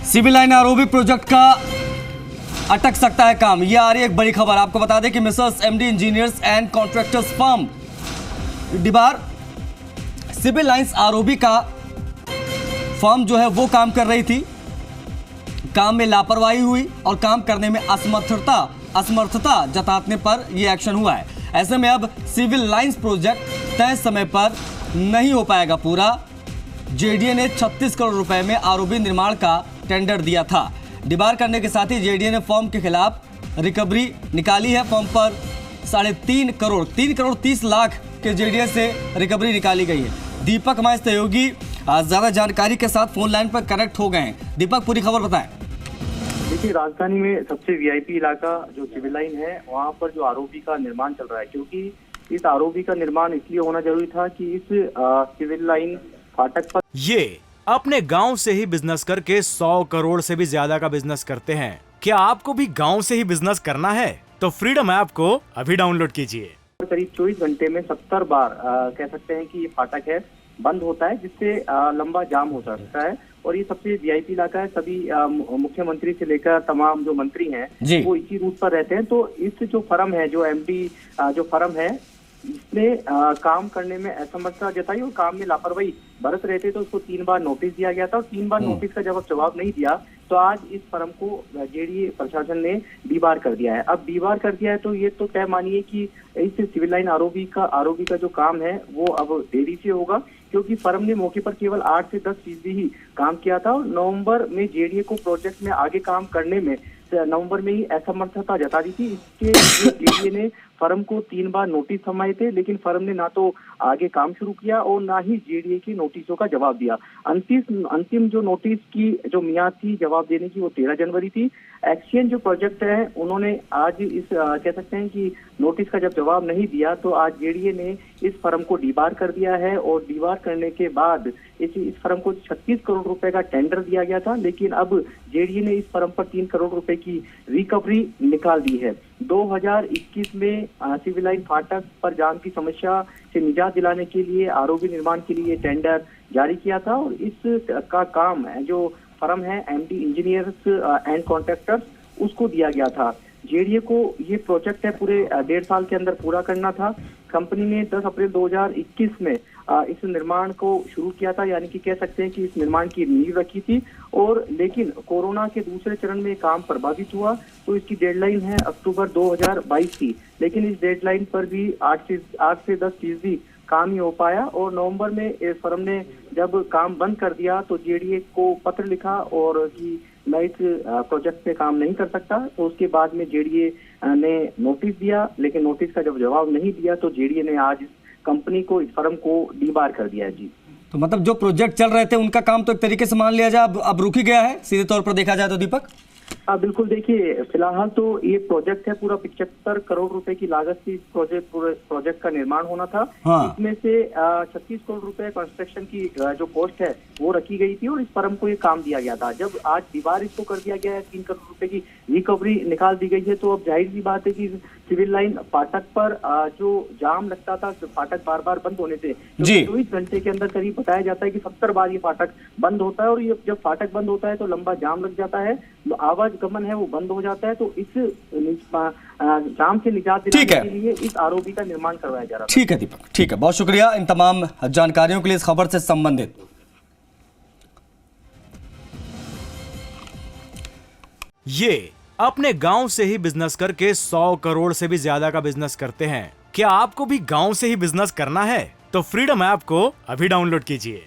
Civil line ROB project का अटक सकता है काम। यह आ रही है एक बड़ी खबर। आपको बता दें कि Mrs MD engineers and contractors firm debar civil lines ROB का फर्म जो है वो काम कर रही थी। काम में लापरवाही हुई और काम करने में असमर्थता जताने पर यह एक्शन हुआ है। ऐसे में अब सिविल लाइंस प्रोजेक्ट तय समय पर नहीं हो पाएगा पूरा। जेडीए ने 36 करोड़ रुपए में आरओबी निर्माण का टेंडर दिया था। डिबार करने के साथ ही जेडीए ने फर्म के खिलाफ रिकवरी निकाली है। फर्म पर 3.5 करोड़ 30 लाख के जेडीए से रिकवरी निकाली गई है। दीपक हमारे सहयोगी ज्यादा जानकारी के साथ फोन लाइन पर कनेक्ट हो गए हैं। दीपक, पूरी खबर बताएं। देखिए, राजधानी में सबसे वीआईपी इलाका जो सिविल लाइन है, वहाँ पर जो आरओबी का निर्माण चल रहा है, क्योंकि इस आरओबी का निर्माण इसलिए होना जरूरी था कि इस सिविल लाइन फाटक पर ये अपने गांव से ही बिजनेस करके 100 करोड़ से भी ज्यादा का बिजनेस करते हैं। क्या आपको भी गांव से ही बिजनेस करना है? तो फ्रीडम ऐप को अभी डाउनलोड कीजिए। करीब 24 घंटे में 70 बार कह सकते हैं कि ये फाटक है बंद होता है, जिससे लंबा जाम हो सकता है। और ये सबसे वीआईपी इलाका है। सभी मुख्यमंत्री से लेकर तमाम जो मंत्री हैं वो इसी रूट पर रहते हैं। तो इस जो फर्म है, जो एमडी जो फर्म है, इसने काम करने में असमर्थता जताई और काम में लापरवाही बरत रहे थे। तो उसको 3 बार नोटिस दिया गया था और 3 बार नोटिस का जवाब नहीं दिया, तो आज इस फर्म को जेडीए प्रशासन ने डीबार कर दिया है। अब डीबार कर दिया है तो ये तो तय मानिए कि इस सिविल लाइन आरओबी का जो काम है वो अब देरी से होगा, क्योंकि फर्म ने मौके पर केवल 8 से 10% ही काम किया था। और नवंबर में जेडीए को प्रोजेक्ट में आगे काम करने में नवंबर में ही असमर्थता जता दी थी। इसके लिए जेडीए ने फर्म को 3 बार नोटिस थमाए थे, लेकिन फर्म ने ना तो आगे काम शुरू किया और ना ही जेडीए की नोटिसों का जवाब दिया। अंतिम जो नोटिस की जो मियाद थी जवाब देने की, वो 13 जनवरी थी। एक्सचेंज जो प्रोजेक्ट है, उन्होंने आज इस कह सकते हैं कि नोटिस का जब जवाब नहीं दिया, तो आज जेडीए ने इस फर्म को डीबार कर दिया है। और डीबार करने के बाद इस फर्म को 36 करोड़ रुपए का टेंडर दिया गया था, लेकिन अब जेडीए ने इस फर्म पर 3 करोड़ रुपए की रिकवरी निकाल दी है। 2021 में सिविल लाइन फाटक पर जाम की समस्या से निजात दिलाने के लिए आरओबी निर्माण के लिए टेंडर जारी किया था। और इस का काम है जो फर्म है एमडी इंजीनियर्स एंड कॉन्ट्रैक्टर्स, उसको दिया गया था। जेडीए को ये प्रोजेक्ट है पूरे 1.5 साल के अंदर पूरा करना था। कंपनी ने 10 अप्रैल 2021 में इस निर्माण को शुरू किया था, यानी कि कह सकते हैं कि इस निर्माण की नींव रखी थी। और लेकिन कोरोना के दूसरे चरण में काम प्रभावित हुआ, तो इसकी डेडलाइन है अक्टूबर 2022 की। लेकिन इस डेडलाइन पर भी 8 से 10% काम ही हो पाया। और नवंबर में इस फर्म ने जब काम बंद कर दिया, तो जेडीए को पत्र लिखा और कि मैं इस प्रोजेक्ट पे काम नहीं कर सकता। तो उसके बाद में जेडीए ने नोटिस दिया, लेकिन नोटिस का जब जवाब नहीं दिया, तो जेडीए ने आज कंपनी को, इस फर्म को डीबार कर दिया है। जी, तो मतलब जो प्रोजेक्ट चल रहे थे उनका काम तो एक तरीके से मान लिया जाए अब रुक ही गया है, सीधे तौर पर देखा जाए तो। दीपक, बिल्कुल। देखिए, फिलहाल तो ये प्रोजेक्ट है पूरा 75 करोड़ रुपए की लागत से प्रोजेक्ट का निर्माण होना था। इसमें से 36 करोड़ रुपए कंस्ट्रक्शन की जो कॉस्ट है वो रखी गई थी और इस फर्म को ये काम दिया गया था। जब आज दीवार इसको कर दिया गया है, 3 करोड़ रुपए की रिकवरी निकाल दी गई है, तो अब जाहिर सी बात है कि सिविल लाइन फाटक पर जो जाम लगता था, फाटक बार बार बंद होने से 24 घंटे के अंदर करीब बताया जाता है कि 70 बार ये फाटक बंद होता है। और ये जब फाटक बंद होता है तो लंबा जाम लग जाता है, आवागमन है वो बंद हो जाता है। तो इस जाम से निजात दिलाने के लिए इस आरओबी का निर्माण करवाया जा रहा है। ठीक है दीपक, ठीक है, बहुत शुक्रिया इन तमाम जानकारियों के लिए इस खबर से संबंधित। ये अपने गांव से ही बिजनेस करके 100 करोड़ से भी ज्यादा का बिजनेस करते हैं। क्या आपको भी गांव से ही बिजनेस करना है? तो फ्रीडम ऐप को अभी डाउनलोड कीजिए।